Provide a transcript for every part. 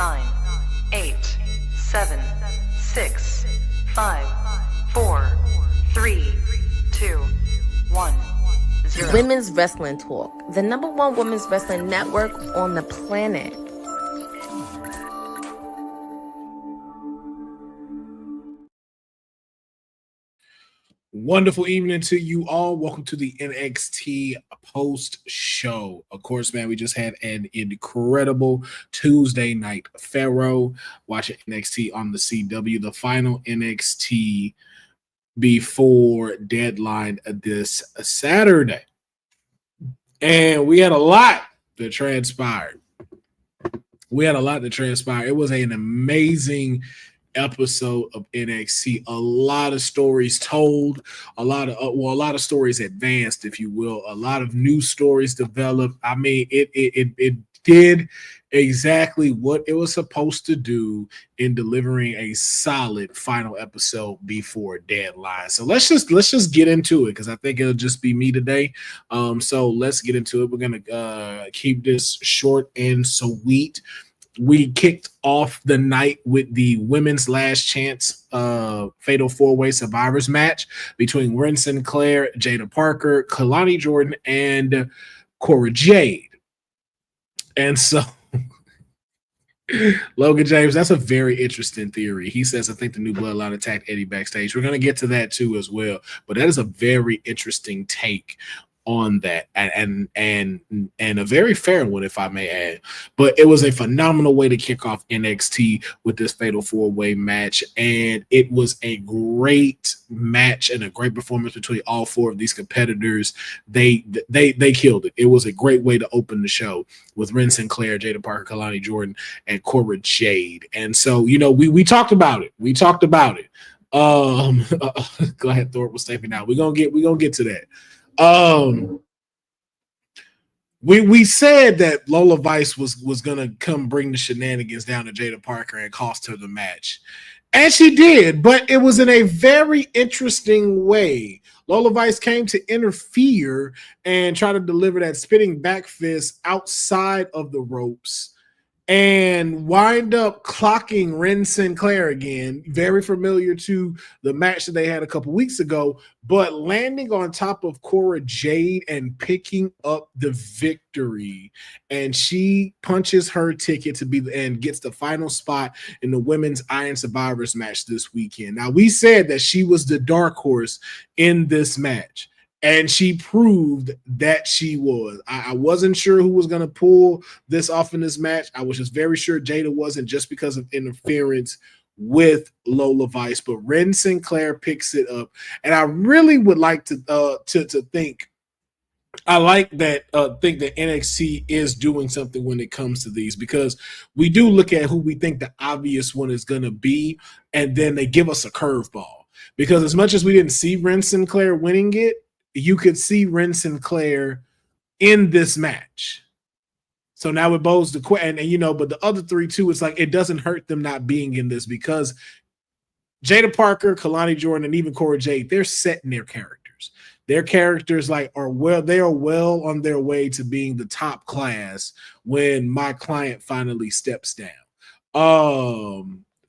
9, 8, 7, 6, 5, 4, 3, 2, 1, 0. Women's Wrestling Talk, the #1 women's wrestling network on the planet. Wonderful evening to you all. Welcome to the NXT post show. Of course, man, we just had an incredible Tuesday night. Pharaoh watching NXT on the CW, the final NXT before deadline this Saturday. And we had a lot that transpired. It was an amazing episode of NXT. A lot of stories told, a lot of stories advanced, if you will. A lot of new stories developed. I mean, it did exactly what it was supposed to do in delivering a solid final episode before deadline. So let's just get into it, because I think it'll just be me today. So let's get into it. We're gonna keep this short and sweet. We kicked off the night with the women's last chance fatal four-way survivors match between Ren Sinclair, Jada Parker, Kalani Jordan, and Cora Jade. And so Logan James, that's a very interesting theory. He says, I think the New Bloodline attacked Eddie backstage. We're going to get to that too as well. But that is a very interesting take on that, and a very fair one, if I may add. But it was a phenomenal way to kick off NXT with this fatal four-way match, and it was a great match and a great performance between all four of these competitors. They killed it. It was a great way to open the show with Ren Sinclair, Jada Parker, Kalani Jordan, and Cora Jade. And so, you know, we talked about it. Go ahead, Thorpe was taping out. We're gonna get to that. We said that Lola Vice was gonna come bring the shenanigans down to Jada Parker and cost her the match, and she did, but it was in a very interesting way. Lola Vice came to interfere and try to deliver that spinning back fist outside of the ropes and wind up clocking Ren Sinclair again, very familiar to the match that they had a couple weeks ago, but landing on top of Cora Jade and picking up the victory. And she punches her ticket to be and gets the final spot in the women's Iron Survivors match this weekend. Now, we said that she was the dark horse in this match, and she proved that she was. I wasn't sure who was going to pull this off in this match. I was just very sure Jada wasn't, just because of interference with Lola Vice. But Ren Sinclair picks it up, and I really would like to think. I like that. Think that NXT is doing something when it comes to these, because we do look at who we think the obvious one is going to be, and then they give us a curveball. Because as much as we didn't see Ren Sinclair winning it, you could see Ren Sinclair in this match. So now it bows the question, and you know, but the other three too, it's like it doesn't hurt them not being in this, because Jada Parker, Kalani Jordan, and even Cora Jade, they're set in their characters. Their characters they are well on their way to being the top class when my client finally steps down.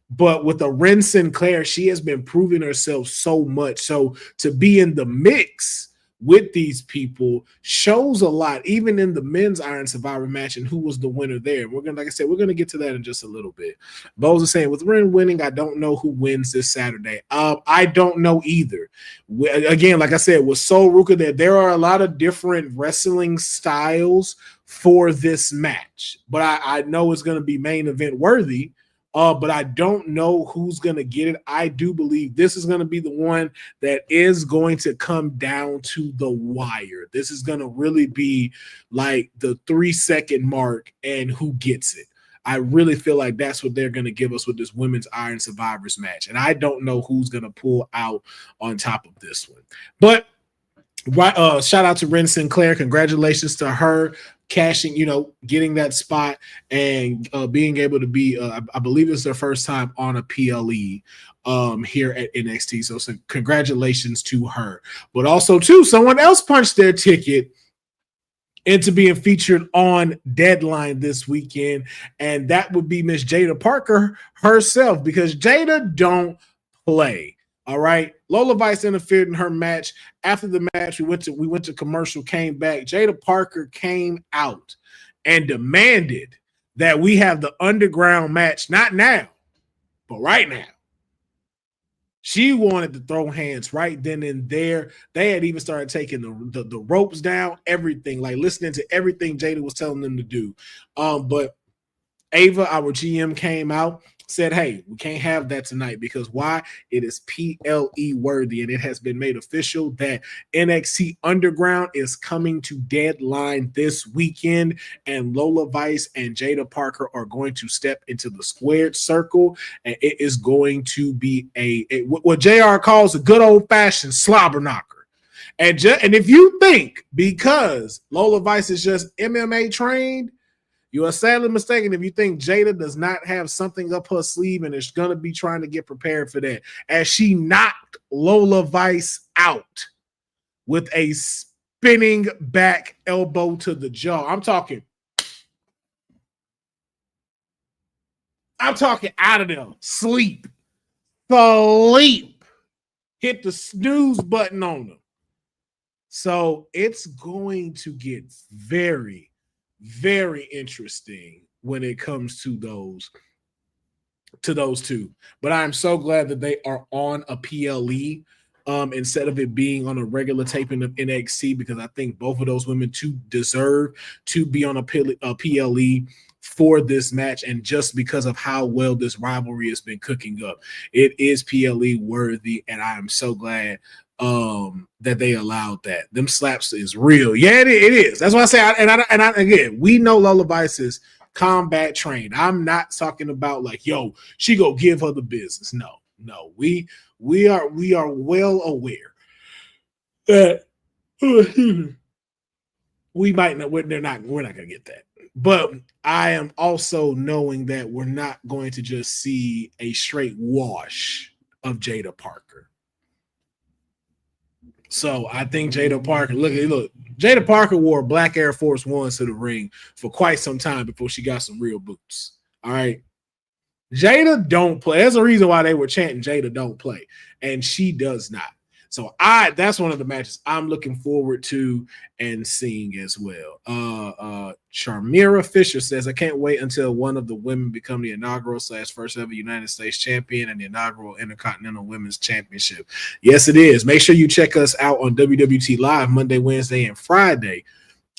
But with the Ren Sinclair, she has been proving herself so much. So to be in the mix with these people shows a lot, even in the men's Iron Survivor match, and who was the winner there. We're gonna, like I said, we're gonna get to that in just a little bit. Bose is saying, with Ren winning, I don't know who wins this Saturday. I don't know either. Again, like I said, with Sol Ruka, there are a lot of different wrestling styles for this match, but I know it's gonna be main event worthy. But I don't know who's going to get it. I do believe this is going to be the one that is going to come down to the wire. This is going to really be like the 3-second mark and who gets it. I really feel like that's what they're going to give us with this women's Iron Survivors match. And I don't know who's going to pull out on top of this one. But shout out to Ren Sinclair. Congratulations to her cashing, getting that spot and being able to be, I believe it's their first time on a PLE here at NXT. So congratulations to her. But also, too, someone else punched their ticket into being featured on Deadline this weekend, and that would be Miss Jada Parker herself, because Jada don't play. All right, Lola Vice interfered in her match. After the match, we went to commercial, came back. Jada Parker came out and demanded that we have the underground match, not now, but right now. She wanted to throw hands right then and there. They had even started taking the ropes down, everything, like listening to everything Jada was telling them to do. But Ava, our GM, came out, said, hey, we can't have that tonight, because why? It is PLE worthy, and it has been made official that NXT Underground is coming to Deadline this weekend, and Lola Vice and Jada Parker are going to step into the squared circle, and it is going to be what JR calls a good old-fashioned slobber knocker. And if you think because Lola Vice is just MMA trained, you are sadly mistaken if you think Jada does not have something up her sleeve and is going to be trying to get prepared for that, as she knocked Lola Vice out with a spinning back elbow to the jaw. I'm talking out of there. Sleep. Hit the snooze button on them. So it's going to get very, very interesting when it comes to those two. But I'm so glad that they are on a PLE instead of it being on a regular taping of NXT, because I think both of those women too deserve to be on a PLE for this match, and just because of how well this rivalry has been cooking up, it is PLE worthy, and I am so glad that they allowed that. Them slaps is real. Yeah, it is. That's why I say, again, we know Lola Vice is combat trained. I'm not talking about like, yo, she go give her the business. No. We are well aware that we might not. We're not gonna get that. But I am also knowing that we're not going to just see a straight wash of Jada Parker. So I think Jada Parker, look, Jada Parker wore black Air Force Ones to the ring for quite some time before she got some real boots. All right. Jada don't play. There's a reason why they were chanting Jada don't play, and she does not. So that's one of the matches I'm looking forward to and seeing as well. Sharmira Fisher says, I can't wait until one of the women become the inaugural / first ever United States champion and the inaugural Intercontinental Women's Championship. Yes, it is. Make sure you check us out on WWT Live Monday, Wednesday, and Friday.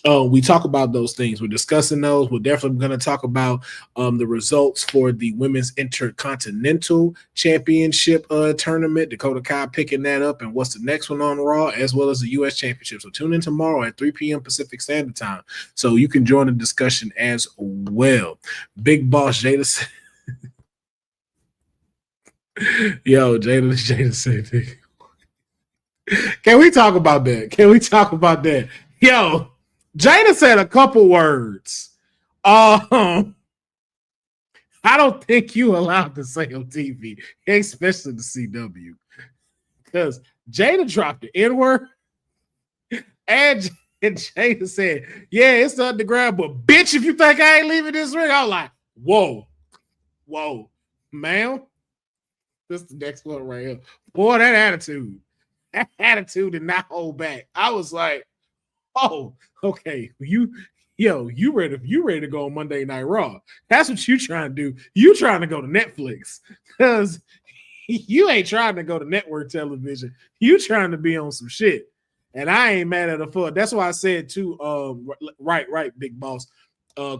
We talk about those things. We're discussing those. We're definitely going to talk about the results for the Women's Intercontinental Championship tournament. Dakota Kai picking that up, and what's the next one on Raw, as well as the U.S. Championship. So tune in tomorrow at 3 p.m. Pacific Standard Time so you can join the discussion as well. Big Boss Jada said, yo, Jada said, can we talk about that? Yo, Jada said a couple words. I don't think you allowed to say on TV, especially the CW, because Jada dropped the N-word, and Jada said, yeah, it's the underground, but bitch, if you think I ain't leaving this ring, I was like, whoa, ma'am. This is the next one right here. Boy, that attitude did not hold back. I was like, oh, okay. You ready to go on Monday Night Raw. That's what you trying to do. You trying to go to Netflix, because you ain't trying to go to network television. You trying to be on some shit. And I ain't mad at her for it. That's why I said too, right, Big Boss,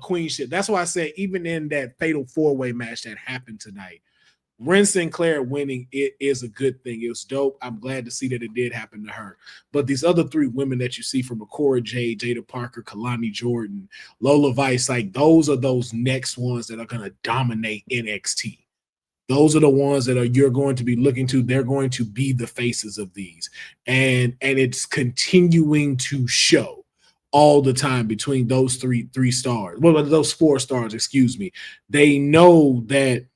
Queen shit. That's why I said even in that fatal 4-way match that happened tonight, Ren Sinclair winning, it is a good thing. It was dope. I'm glad to see that it did happen to her. But these other 3 women that you see from Akora Jade, Jada Parker, Kalani Jordan, Lola Vice, like those are those next ones that are going to dominate NXT. Those are the ones that you're going to be looking to. They're going to be the faces of these. And it's continuing to show all the time between those three stars. Well, those 4 stars, excuse me. They know that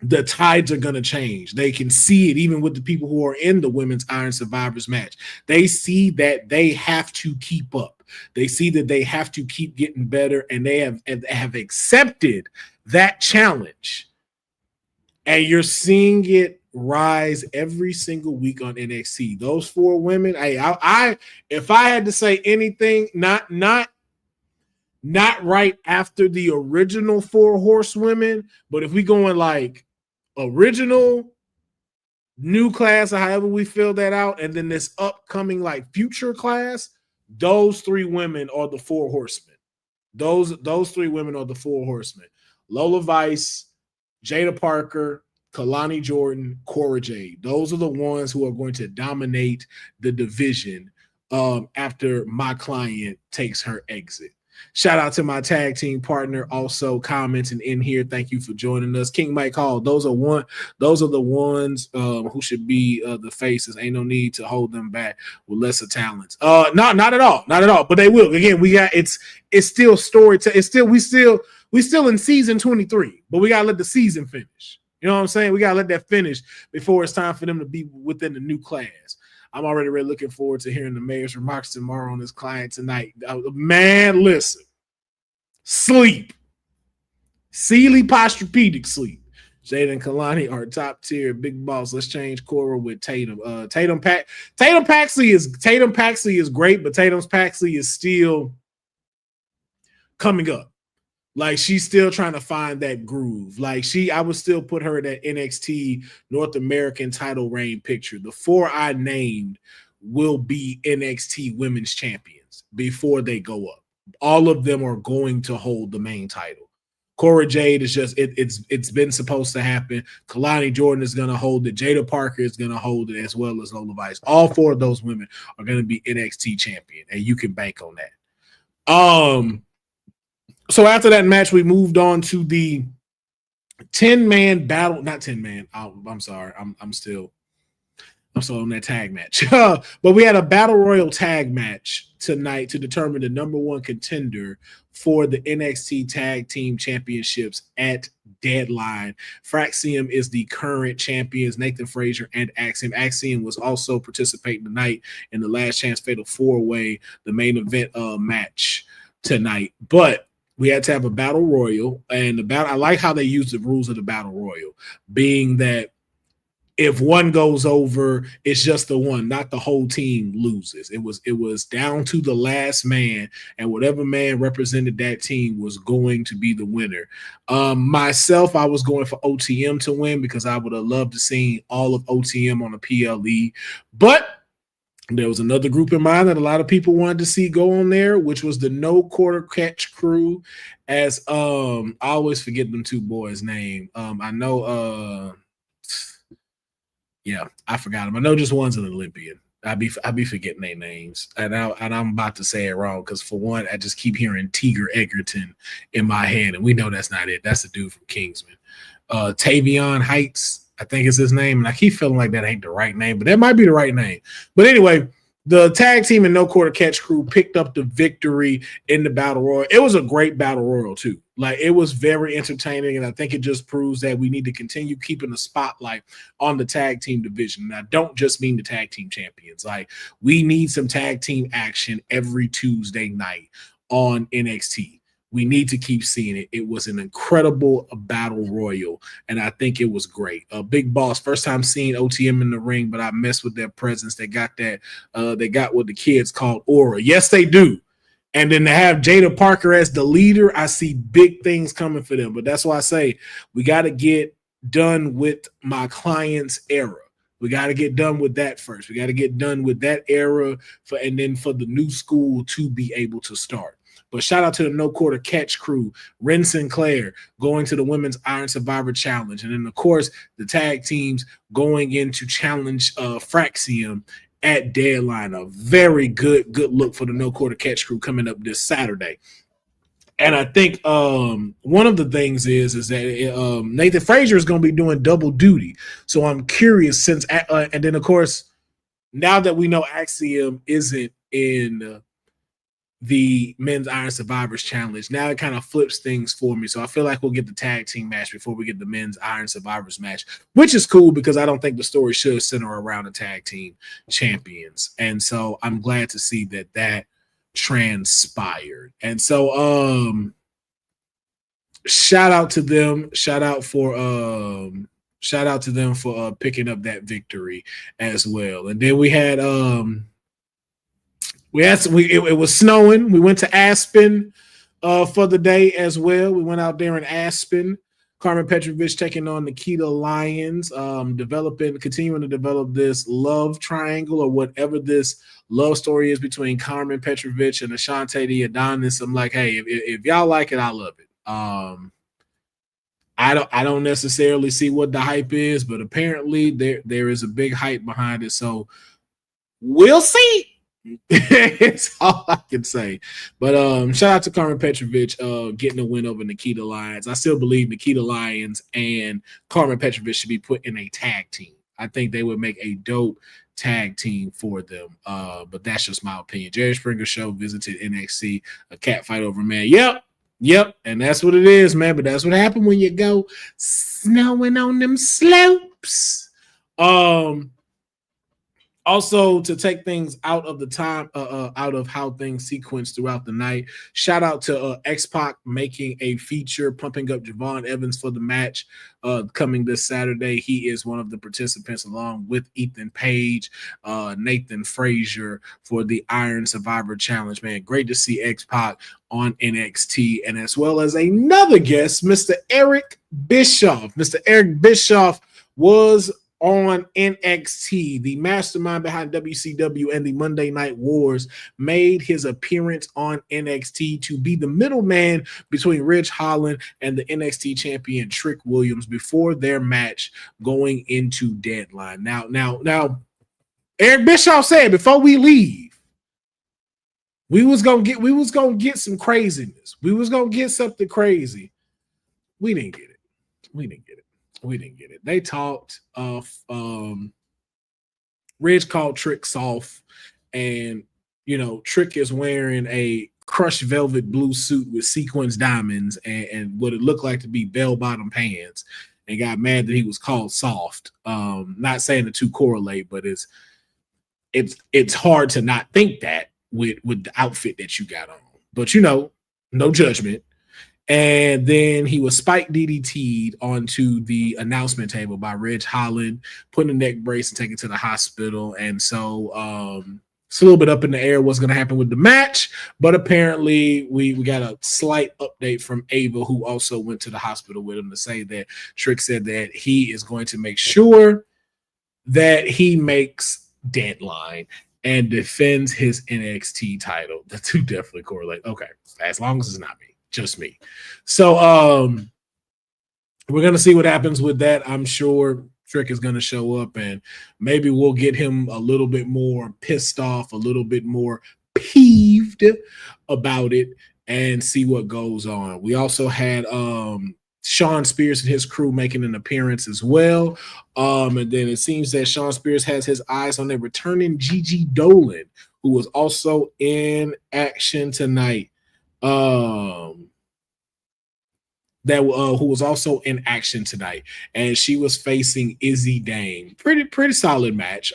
the tides are going to change. They can see it even with the people who are in the women's Iron Survivors match. They see that they have to keep up. They see that they have to keep getting better, and they have accepted that challenge. And you're seeing it rise every single week on NXT. Those 4 women, I if I had to say anything, not right after the original 4 horsewomen, but if we going like original, new class, or however we fill that out, and then this upcoming like future class, those 3 women are the 4 horsemen. Those 3 women are the 4 horsemen. Lola Vice, Jada Parker, Kalani Jordan, Cora Jade. Those are the ones who are going to dominate the division after my client takes her exit. Shout out to my tag team partner also commenting in here. Thank you for joining us. King Mike Hall. Those are the ones who should be the faces. Ain't no need to hold them back with lesser talents. Not at all. Not at all. But they will. Again, we got it's still story to it's still we still in season 23, but we gotta let the season finish. You know what I'm saying? We gotta let that finish before it's time for them to be within the new class. I'm already really looking forward to hearing the mayor's remarks tomorrow on his client tonight. Man, listen. Sleep. Sealy posturpedic sleep. Jada and Kalani are top tier. Big boss. Let's change Cora with Tatum. Tatum Paxley is great, but Tatum's Paxley is still coming up. Like, she's still trying to find that groove. Like, I would still put her in that NXT North American title reign picture. The 4 I named will be NXT women's champions before they go up. All of them are going to hold the main title. Cora Jade is just, it's been supposed to happen. Kalani Jordan is going to hold it. Jada Parker is going to hold it, as well as Lola Vice. All 4 of those women are going to be NXT champion, and you can bank on that. So after that match, we moved on to the 10-man battle. Not 10-man. I'm sorry. I'm still on that tag match. But we had a battle royal tag match tonight to determine the number 1 contender for the NXT Tag Team Championships at Deadline. Fraxium is the current champions, Nathan Frazier and Axiom. Axiom was also participating tonight in the Last Chance Fatal 4-Way, the main event match tonight. But we had to have a battle royal, and I like how they use the rules of the battle royal, being that if one goes over, it's just the one, not the whole team loses. It was down to the last man, and whatever man represented that team was going to be the winner. Myself, I was going for OTM to win because I would have loved to see all of OTM on a PLE, but there was another group in mind that a lot of people wanted to see go on there, which was the No Quarter Catch crew. As I always forget them 2 boys' name. I know I forgot them. I know just one's an Olympian. I be forgetting their names, and I'm about to say it wrong because, for one, I just keep hearing Tiger Egerton in my head, and we know that's not it. That's the dude from Kingsman. Tavion Heights, I think is his name, and I keep feeling like that ain't the right name, but that might be the right name. But anyway, the tag team and No Quarter Catch crew picked up the victory in the battle royal. It was a great battle royal too. Like, it was very entertaining, and I think it just proves that we need to continue keeping the spotlight on the tag team division. And I don't just mean the tag team champions. Like, we need some tag team action every Tuesday night on NXT. We need to keep seeing it. It was an incredible battle royal, and I think it was great. Big Boss, first time seeing OTM in the ring, but I messed with their presence. They got that. They got what the kids call aura. Yes, they do. And then to have Jada Parker as the leader, I see big things coming for them. But that's why I say we got to get done with my client's era. We got to get done with that first. We got to get done with that era, and then for the new school to be able to start. But shout out to the No Quarter Catch crew, Ren Sinclair going to the Women's Iron Survivor Challenge. And then, of course, the tag teams going into challenge Fraxium at Deadline. A very good look for the No Quarter Catch crew coming up this Saturday. And I think one of the things is that Nathan Frazier is going to be doing double duty. So I'm curious and then, of course, now that we know Axiom isn't in the Men's Iron Survivors Challenge. Now it kind of flips things for me. So I feel like we'll get the tag team match before we get the Men's Iron Survivors match, which is cool because I don't think the story should center around the tag team champions. And so I'm glad to see that transpired. And so shout out to them. Shout out to them for picking up that victory as well. And then we had it was snowing. We went to Aspen for the day as well. We went out there in Aspen. Carmen Petrovich taking on Nikita Lyons, continuing to develop this love triangle or whatever this love story is between Carmen Petrovich and Ashante the Adonis. I'm like, hey, if y'all like it, I love it. I don't necessarily see what the hype is, but apparently there is a big hype behind it. So we'll see. It's all I can say. But shout out to Carmen Petrovich getting a win over Nikita Lyons. I still believe Nikita Lyons and Carmen Petrovich should be put in a tag team. I think they would make a dope tag team for them. But that's just my opinion. Jerry Springer Show visited NXT, a cat fight over man. Yep, and that's what it is, man. But that's what happened when you go snowing on them slopes. Also, to take things out of the time, out of how things sequence throughout the night, shout out to X-Pac making a feature, pumping up Javon Evans for the match coming this Saturday. He is one of the participants along with Ethan Page, Nathan Frazier for the Iron Survivor Challenge. Man, great to see X-Pac on NXT, and as well as another guest, Mr. Eric Bischoff. Mr. Eric Bischoff was on NXT. The mastermind behind WCW and the Monday Night Wars made his appearance on NXT to be the middleman between Ridge Holland and the NXT champion Trick Williams before their match going into Deadline. Now, Eric Bischoff said before we leave, we was gonna get some craziness. We was gonna get something crazy. We didn't get it. They talked of Ridge called Trick soft, and Trick is wearing a crushed velvet blue suit with sequins diamonds and what it looked like to be bell-bottom pants, and got mad that he was called soft. Not saying the two correlate, but it's hard to not think that with the outfit that you got on. But no judgment. And then he was spike DDT'd onto the announcement table by Ridge Holland, putting a neck brace and taken to the hospital. And so it's a little bit up in the air what's going to happen with the match. But apparently we got a slight update from Ava, who also went to the hospital with him, to say that Trick said that he is going to make sure that he makes Deadline and defends his NXT title. The two definitely correlate. Okay, as long as it's not me. Just me. So we're going to see what happens with that. I'm sure Trick is going to show up, and maybe we'll get him a little bit more pissed off, a little bit more peeved about it, and see what goes on. We also had Sean Spears and his crew making an appearance as well. And then it seems that Sean Spears has his eyes on a returning Gigi Dolan, who was also in action tonight. Who was also in action tonight, and she was facing Izzy Dane. Pretty solid match.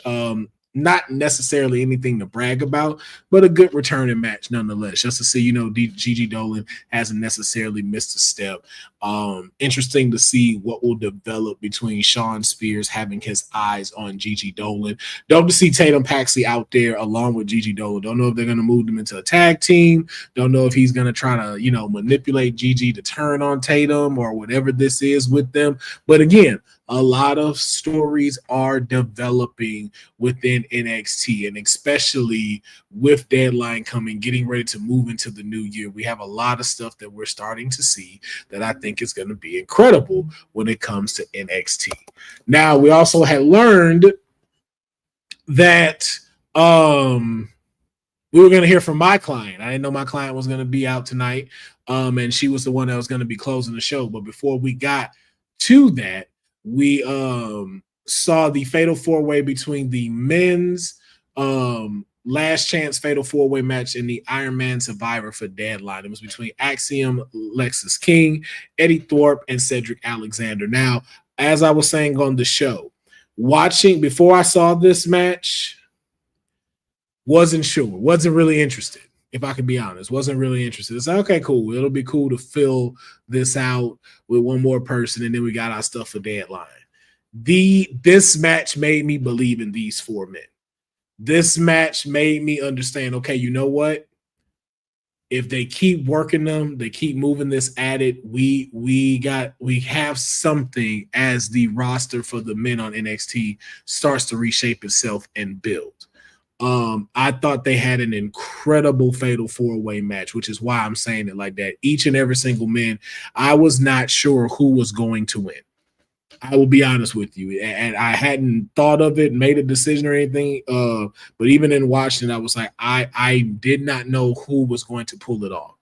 Not necessarily anything to brag about, but a good returning match nonetheless. Just to see, Gigi Dolan hasn't necessarily missed a step. Interesting to see what will develop between Sean Spears having his eyes on Gigi Dolan. Dope to see Tatum Paxley out there along with Gigi Dolan. Don't know if they're going to move them into a tag team. Don't know if he's going to try to, manipulate Gigi to turn on Tatum or whatever this is with them. But again, a lot of stories are developing within NXT, and especially with Deadline coming, getting ready to move into the new year. We have a lot of stuff that we're starting to see that I think is going to be incredible when it comes to NXT. Now, we also had learned that we were going to hear from my client. I didn't know my client was going to be out tonight, and she was the one that was going to be closing the show. But before we got to that, we saw the fatal four-way between the men's last chance fatal 4-way match in the Iron Man Survivor for Deadline. It was between Axiom, Lexus King, Eddie Thorpe, and Cedric Alexander. Now, as I was saying on the show, watching before I saw this match, wasn't sure, wasn't really interested. If I can be honest, wasn't really interested. It's like, okay, cool. It'll be cool to fill this out with one more person, and then we got our stuff for Deadline. This match made me believe in these 4 men. This match made me understand, okay, you know what? If they keep working them, they keep moving this at it, we have something as the roster for the men on NXT starts to reshape itself and build. I thought they had an incredible fatal 4-way match, which is why I'm saying it like that. Each and every single man, I was not sure who was going to win. I will be honest with you, and I hadn't thought of it, made a decision or anything. But even in watching it, I was like, I did not know who was going to pull it off.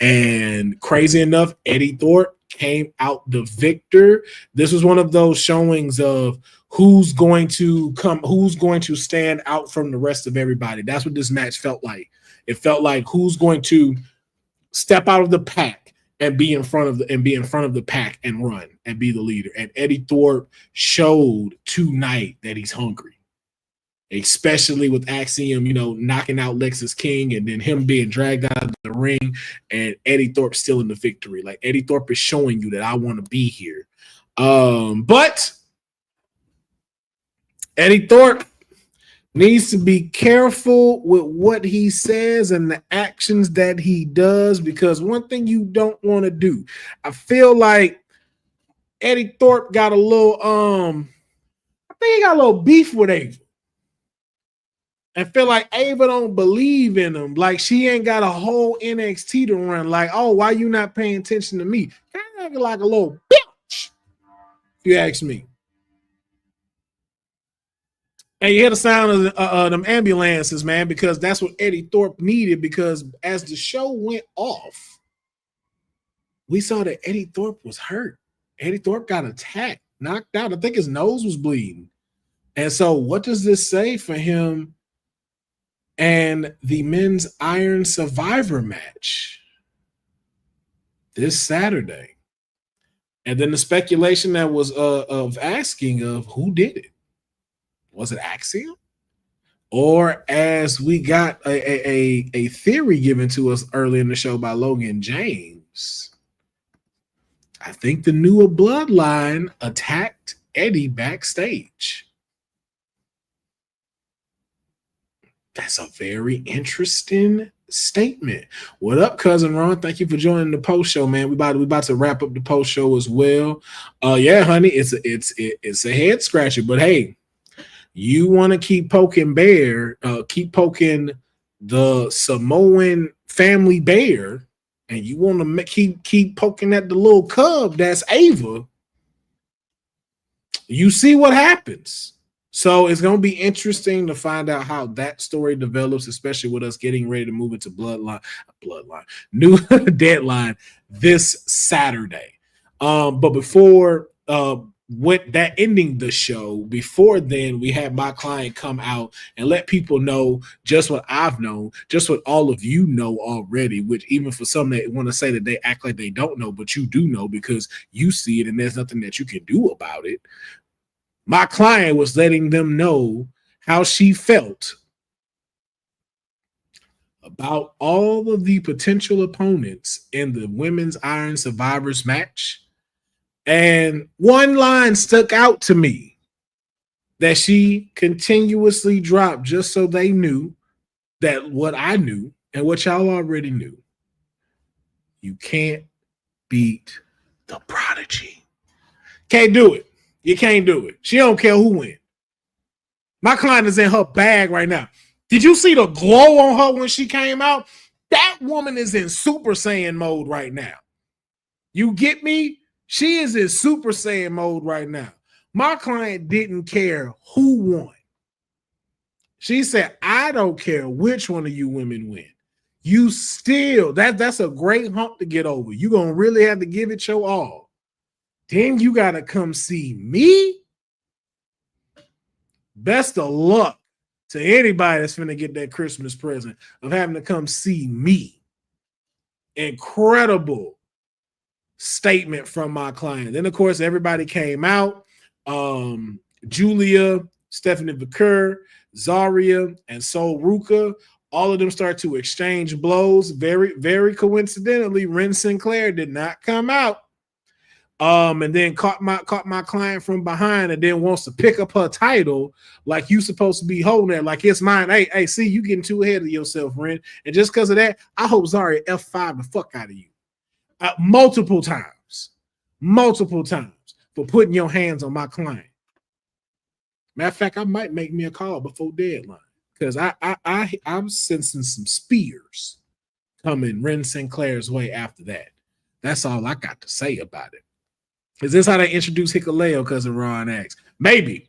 And crazy enough, Eddie Thorpe came out the victor. This was one of those showings of who's going to stand out from the rest of everybody. That's what this match felt like. It felt like who's going to step out of the pack and be in front of the pack and run and be the leader. And Eddie Thorpe showed tonight that he's hungry, especially with Axiom, knocking out Lexus King and then him being dragged out of the ring and Eddie Thorpe still in the victory. Like, Eddie Thorpe is showing you that I want to be here. But Eddie Thorpe needs to be careful with what he says and the actions that he does, because one thing you don't want to do, I feel like Eddie Thorpe got a little, I think he got a little beef with Ava. I feel like Ava don't believe in him. Like, she ain't got a whole NXT to run. Like, oh, why you not paying attention to me? Kind of acting like a little bitch, if you ask me. And you hear the sound of them ambulances, man, because that's what Eddie Thorpe needed, because as the show went off, we saw that Eddie Thorpe was hurt. Eddie Thorpe got attacked, knocked out. I think his nose was bleeding. And so what does this say for him and the men's Iron Survivor match this Saturday? And then the speculation that was of asking of who did it. Was it Axiom? Or, as we got a theory given to us early in the show by Logan James, I think the newer bloodline attacked Eddie backstage. That's a very interesting statement. What up, cousin Ron? Thank you for joining the post show, man. We about to wrap up the post show as well. Yeah, honey, it's a head scratcher, but hey, you want to keep poking keep poking the Samoan family bear, and you want to keep poking at the little cub that's Ava, you see what happens. So it's going to be interesting to find out how that story develops, especially with us getting ready to move into new Deadline this Saturday. But before with that ending the show, before then, we had my client come out and let people know just what I've known, just what all of you know already, which even for some that want to say that they act like they don't know, but you do know because you see it and there's nothing that you can do about it. My client was letting them know how she felt about all of the potential opponents in the Women's Iron Survivors match. And one line stuck out to me that she continuously dropped just so they knew that what I knew and what y'all already knew. You can't beat the Prodigy. Can't do it. You can't do it. She don't care who wins. My client is in her bag right now. Did you see the glow on her when she came out? That woman is in Super Saiyan mode right now. You get me? She is in Super Saiyan mode right now. My client didn't care who won. She said, I don't care which one of you women win. You still, that's a great hump to get over. You're going to really have to give it your all. Then you got to come see me. Best of luck to anybody that's finna get that Christmas present of having to come see me. Incredible statement from my client. Then, of course, everybody came out. Julia, Stephanie Vaquer, Zaria, and Sol Ruka, all of them start to exchange blows. Very, very coincidentally, Ren Sinclair did not come out. And then caught my client from behind and then wants to pick up her title like you supposed to be holding it, like it's mine. Hey, see, you getting too ahead of yourself, Ren. And just because of that, I hope Zaria F5 the fuck out of you. Multiple times for putting your hands on my client. Matter of fact, I might make me a call before deadline because I'm sensing some spears coming Ren Sinclair's way after that. That's all I got to say about it. Is this how they introduce Hikuleo? Because of Ron X? Maybe.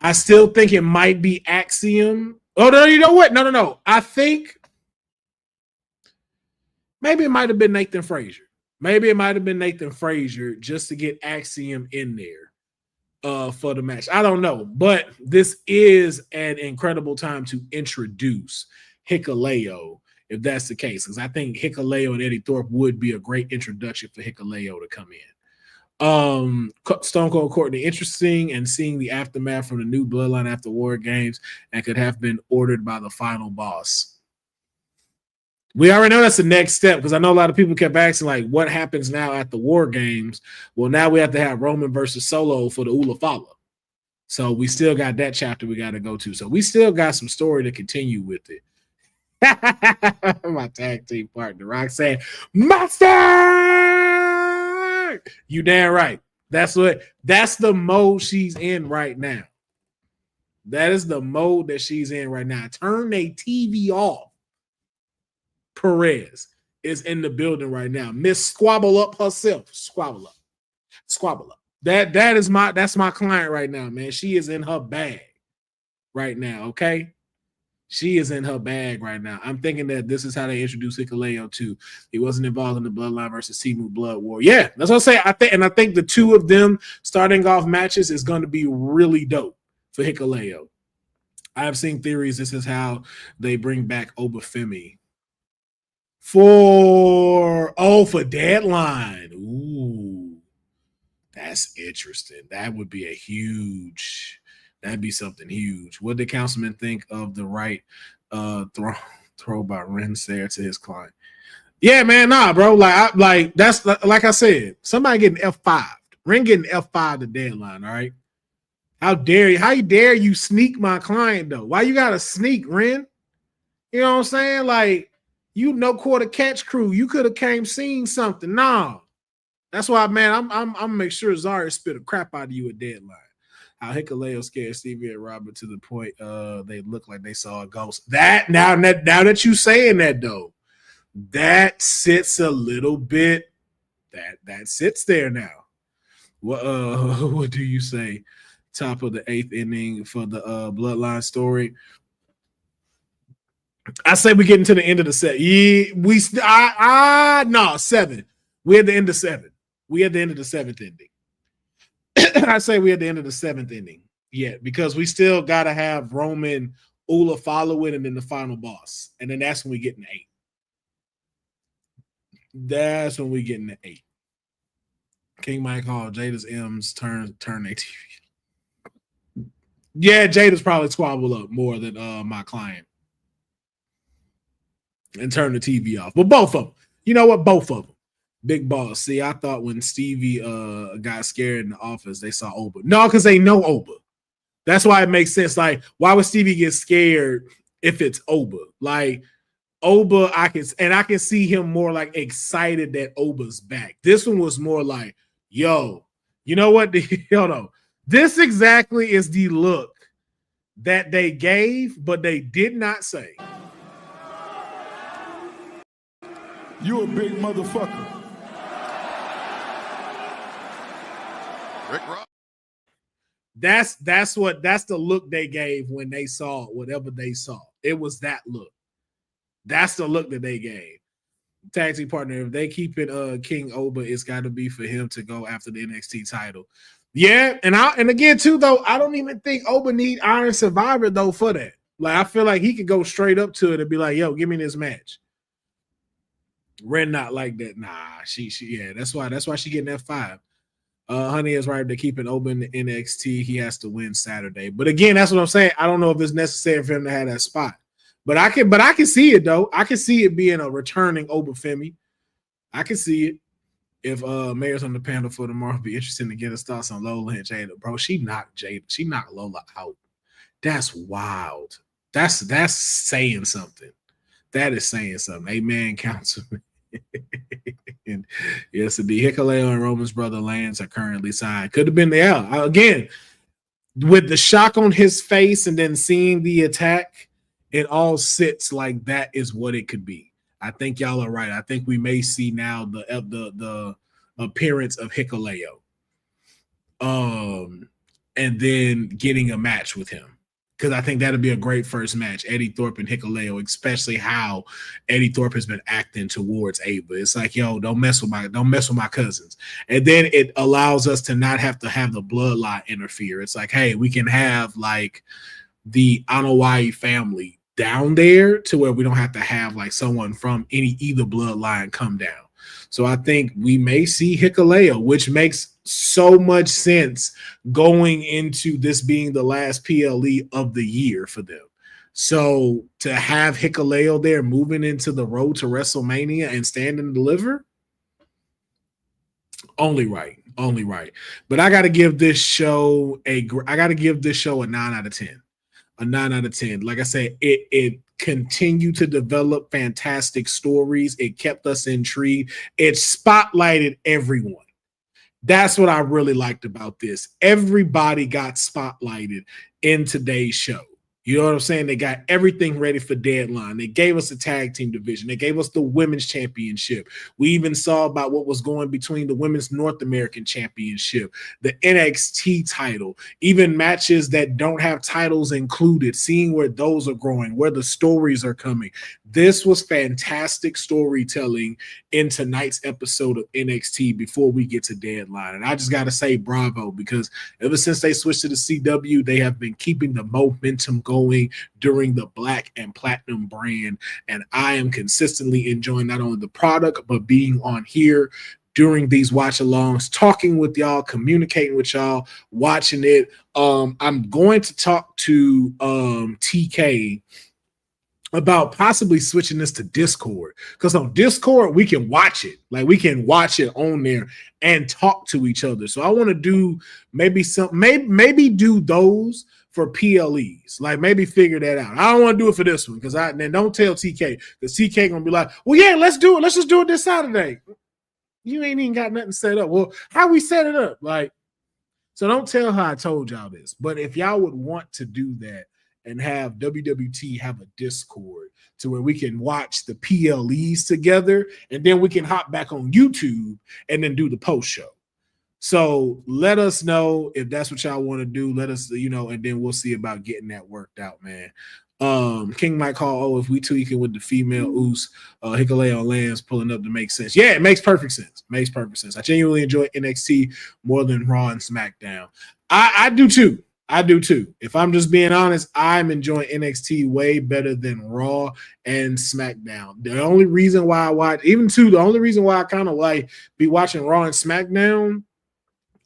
I still think it might be Axiom. Oh, no, you know what? No. I think maybe it might have been Nathan Frazier. Just to get Axiom in there for the match. I don't know. But this is an incredible time to introduce Hikuleo, if that's the case, because I think Hikuleo and Eddie Thorpe would be a great introduction for Hikuleo to come in. Stone Cold Courtney, interesting, and seeing the aftermath from the new Bloodline after War Games and could have been ordered by the final boss. We already know that's the next step because I know a lot of people kept asking, like, what happens now at the War Games? Well, now we have to have Roman versus Solo for the Ulafala. So we still got that chapter we got to go to. So we still got some story to continue with it. My tag team partner, Roxanne Master. You damn right. That's the mode she's in right now. That is the mode that she's in right now. Turn a TV off. Perez is in the building right now. Miss Squabble Up herself. Squabble up. That's my client right now, man. She is in her bag right now. Okay. She is in her bag right now. I'm thinking that this is how they introduce Hikuleo too. He wasn't involved in the Bloodline versus Simu Blood War. Yeah, that's what I say. I think the two of them starting off matches is going to be really dope for Hikuleo. I've seen theories. This is how they bring back Obafemi for Deadline. Ooh, that's interesting. That would be that'd be something huge. What did Councilman think of the right throw by Renslayer to his client? Yeah, man, nah, bro. That's like I said, somebody getting F5. Ren getting F5 to Deadline, all right? How dare you sneak my client, though? Why you gotta sneak, Ren? You know what I'm saying? Like, you no quarter catch crew. You could have came seen something. Nah. That's why, man, I'm gonna make sure Zaria spit a crap out of you at Deadline. How Hikuleo scared Stevie and Robert to the point they looked like they saw a ghost. Now that you saying that though, that sits a little bit. That sits there now. What do you say? Top of the 8th inning for the Bloodline story. I say we get into the end of the set. Yeah, no 7. We're at the end of 7. We at the end of the 7th inning. I say we at the end of the 7th inning. Yeah, because we still got to have Roman Ula follow it and then the final boss. And then that's when we get in 8. That's when we get in the 8. King Mike Hall, Jada's M's turn ATV. Yeah, Jada's probably squabble up more than my client. And turn the TV off. But both of them. You know what? Both of them. Big boss. See, I thought when Stevie got scared in the office, they saw Oba. No, because they know Oba. That's why it makes sense. Like, why would Stevie get scared if it's Oba? Like, Oba, I can see him more like excited that Oba's back. This one was more like, yo, you know what? Hold on. This exactly is the look that they gave, but they did not say. You a big motherfucker. Rick Ross. That's the look they gave when they saw whatever they saw. It was that look. That's the look that they gave. Tag team partner, if they keep it King Oba, it's got to be for him to go after the NXT title. Yeah, and again too though, I don't even think Oba need Iron Survivor though for that. Like I feel like he could go straight up to it and be like, "Yo, give me this match." Ren not like that. Nah, she yeah. That's why she getting that 5. Honey is right. They're keeping Oba in the NXT. He has to win Saturday. But again, that's what I'm saying. I don't know if it's necessary for him to have that spot. But I can see it though. I can see it being a returning Oba Femi. I can see it. If Mayor's on the panel for tomorrow, it'd be interesting to get his thoughts on Lola and Jada. Bro, she knocked Lola out. That's wild. That's saying something. That is saying something. Amen, councilman. And yes, the Hikuleo and Roman's brother Lance are currently signed. Could have been there. Again, with the shock on his face and then seeing the attack, it all sits like that is what it could be. I think y'all are right. I think we may see now the appearance of Hikuleo, and then getting a match with him, because I think that'd be a great first match. Eddie Thorpe and Hikuleo, especially how Eddie Thorpe has been acting towards Ava. It's like, yo, don't mess with my cousins, and then it allows us to not have to have the bloodline interfere. It's like, hey, we can have like the Anoa'i family down there to where we don't have to have like someone from either bloodline come down. So I think we may see Hikuleo, which makes so much sense going into this being the last PLE of the year for them. So to have Hikuleo there moving into the road to WrestleMania and stand and deliver, only right. But I got to give this show a 9 out of 10. A 9 out of 10. Like I said, it continued to develop fantastic stories. It kept us intrigued. It spotlighted everyone. That's what I really liked about this. Everybody got spotlighted in today's show. You know what I'm saying? They got everything ready for deadline. They gave us a tag team division. They gave us the women's championship. We even saw about what was going between the women's North American championship, the NXT title, even matches that don't have titles included, seeing where those are growing, where the stories are coming. This was fantastic storytelling in tonight's episode of NXT before we get to deadline. And I just got to say bravo, because ever since they switched to the CW, they have been keeping the momentum going during the Black and Platinum brand. And I am consistently enjoying not only the product, but being on here during these watch-alongs, talking with y'all, communicating with y'all, watching it. I'm going to talk to TK about possibly switching this to Discord, because on Discord we can watch it. Like, we can watch it on there and talk to each other. So I want to do maybe do those for PLEs. Like, maybe figure that out. I don't want to do it for this one, because then don't tell TK, because TK gonna be like, well, yeah, let's do it. Let's just do it this Saturday. You ain't even got nothing set up. Well, how we set it up? Like, so don't tell her I told y'all this. But if y'all would want to do that and have WWT have a Discord to where we can watch the PLEs together, and then we can hop back on YouTube and then do the post show. So let us know if that's what y'all want to do. Let us, and then we'll see about getting that worked out, man. King might call, if we tweaking with the female Oos, Hikuleo Lance pulling up to make sense. Yeah, it makes perfect sense. I genuinely enjoy NXT more than Raw and SmackDown. I do too. If I'm just being honest, I'm enjoying NXT way better than Raw and SmackDown. The only reason why I kind of like be watching Raw and SmackDown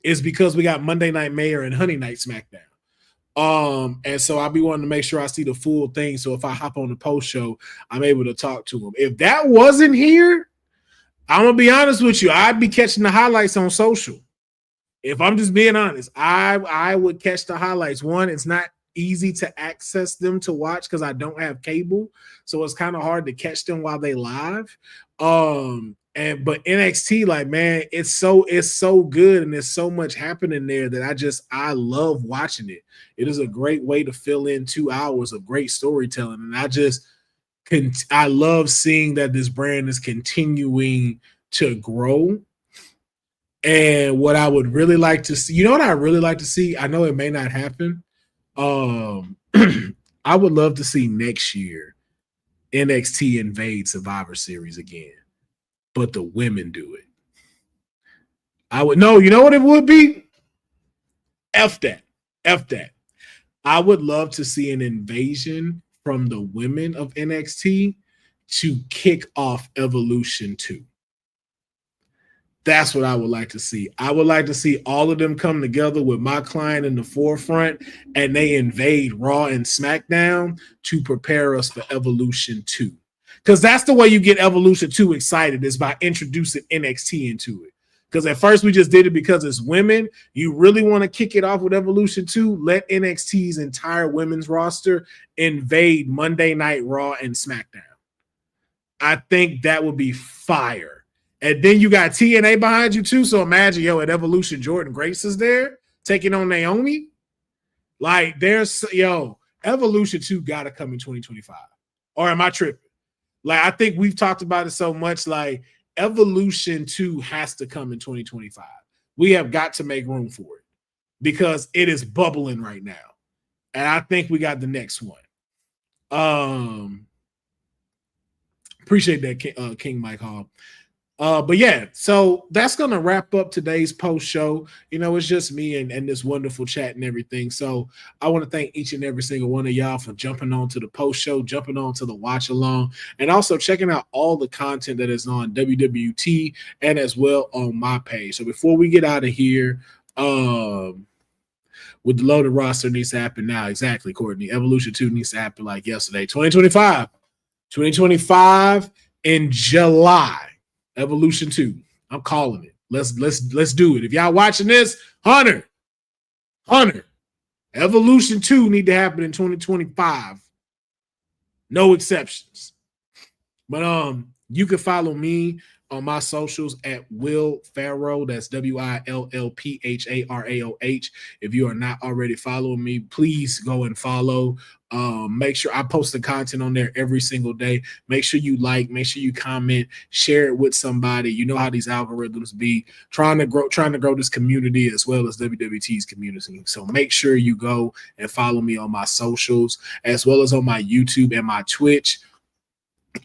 is because we got Monday Night Mayor and Honey Night SmackDown. And so I'll be wanting to make sure I see the full thing. So if I hop on the post show, I'm able to talk to them. If that wasn't here, I'm gonna be honest with you, I'd be catching the highlights on social. If I'm just being honest, I would catch the highlights. One, it's not easy to access them to watch because I don't have cable, so it's kind of hard to catch them while they live. But NXT, like, man, it's so good, and there's so much happening there that I love watching it. It is a great way to fill in 2 hours of great storytelling, and I love seeing that this brand is continuing to grow. And what I would really like to see, what I really like to see, I know it may not happen. I would love to see next year NXT invade Survivor Series again, but the women do it. You know what it would be? F that. F that. I would love to see an invasion from the women of NXT to kick off Evolution 2. That's what I would like to see. I would like to see all of them come together with my client in the forefront and they invade Raw and SmackDown to prepare us for Evolution 2. Because that's the way you get Evolution 2 excited, is by introducing NXT into it. Because at first we just did it because it's women. You really want to kick it off with Evolution 2? Let NXT's entire women's roster invade Monday Night Raw and SmackDown. I think that would be fire. And then you got TNA behind you too. So imagine, at Evolution, Jordan Grace is there taking on Naomi. Like, Evolution 2 got to come in 2025. Or am I tripping? Like, I think we've talked about it so much. Like, Evolution 2 has to come in 2025. We have got to make room for it because it is bubbling right now. And I think we got the next one. Appreciate that, King Mike Hall. But yeah, so that's gonna wrap up today's post show. It's just me and this wonderful chat and everything. So I want to thank each and every single one of y'all for jumping on to the post show, jumping on to the watch along, and also checking out all the content that is on WWT and as well on my page. So before we get out of here, with the loaded roster needs to happen now. Exactly, Courtney. Evolution 2 needs to happen like yesterday. 2025 in July. Evolution 2. I'm calling it. Let's do it. If y'all watching this, Hunter. Evolution 2 need to happen in 2025. No exceptions. But you can follow me on my socials at Will Pharaoh. That's WILLPHARAOH. If you are not already following me, please go and follow. Make sure I post the content on there every single day. Make sure you like, make sure you comment, share it with somebody. You know how these algorithms be, trying to grow this community as well as WWT's community. So make sure you go and follow me on my socials as well as on my YouTube and my Twitch.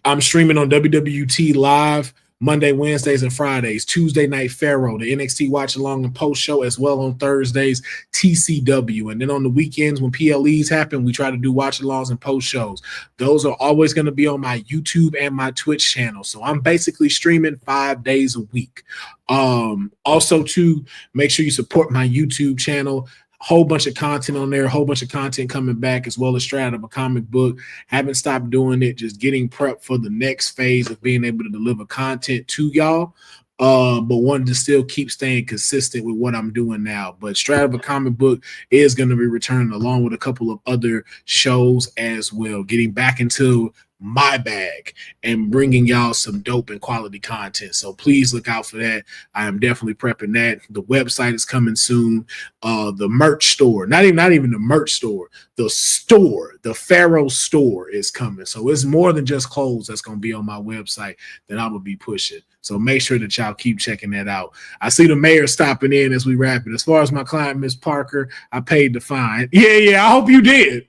I'm streaming on WWT Live Monday, Wednesdays, and Fridays. Tuesday night, Pharaoh, the NXT Watch Along and Post Show, as well on Thursdays, TCW. And then on the weekends when PLEs happen, we try to do Watch Alongs and Post Shows. Those are always going to be on my YouTube and my Twitch channel. So I'm basically streaming 5 days a week. Also, to make sure you support my YouTube channel. Whole bunch of content on there, a whole bunch of content coming back, as well as straight out of a comic book. Haven't stopped doing it, just getting prepped for the next phase of being able to deliver content to y'all. But wanted to still keep staying consistent with what I'm doing now. But straight out of a comic book is going to be returning along with a couple of other shows as well, getting back into my bag and bringing y'all some dope and quality content. So please look out for that. I am definitely prepping that. The website is coming soon. The merch store, not even the merch store, the Pharaoh store is coming. So it's more than just clothes that's going to be on my website that I'm going to be pushing. So make sure that y'all keep checking that out. I see the mayor stopping in as we wrap it. As far as my client, Miss Parker, I paid the fine. Yeah. I hope you did.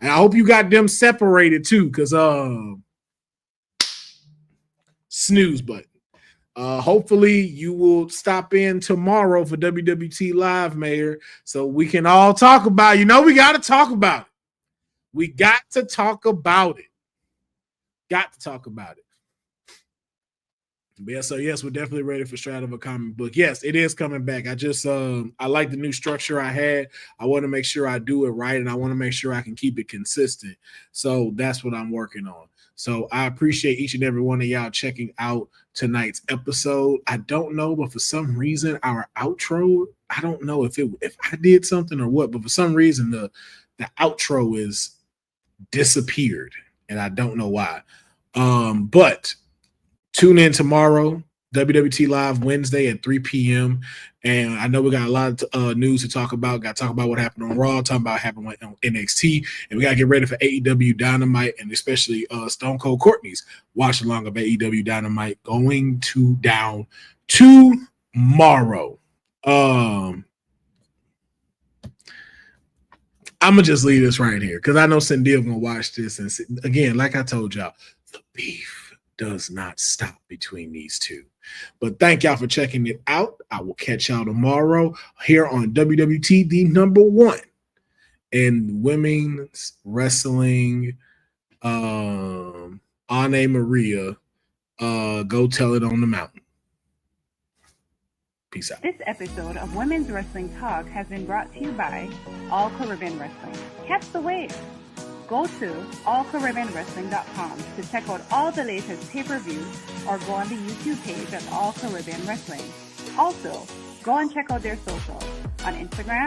And I hope you got them separated too, because snooze button. Hopefully you will stop in tomorrow for WWT Live, Mayor, so we can all talk about it. We got to talk about it. We got to talk about it. Yeah, so yes, we're definitely ready for straight out of a comic book. Yes, it is coming back. I just I like the new structure I had. I want to make sure I do it right, and I want to make sure I can keep it consistent. So that's what I'm working on. So I appreciate each and every one of y'all checking out tonight's episode. I don't know, but for some reason our outro, I don't know if I did something or what, but for some reason the outro is disappeared, and I don't know why. But tune in tomorrow, WWT Live Wednesday at 3 p.m. And I know we got a lot of news to talk about. Got to talk about what happened on Raw, talking about what happened on NXT. And we got to get ready for AEW Dynamite, and especially Stone Cold Courtney's watch along of AEW Dynamite going down tomorrow. I'm going to just leave this right here because I know Cindy going to watch this. And again, like I told y'all, the beef does not stop between these two. But thank y'all for checking it out. I will catch y'all tomorrow here on WWT, the number one in women's wrestling. Ane Maria, go tell it on the mountain. Peace out. This episode of Women's Wrestling Talk has been brought to you by All Caribbean Wrestling. Catch the wave. Go to allcaribbeanwrestling.com to check out all the latest pay-per-views or go on the YouTube page at All Caribbean Wrestling. Also, go and check out their socials on Instagram,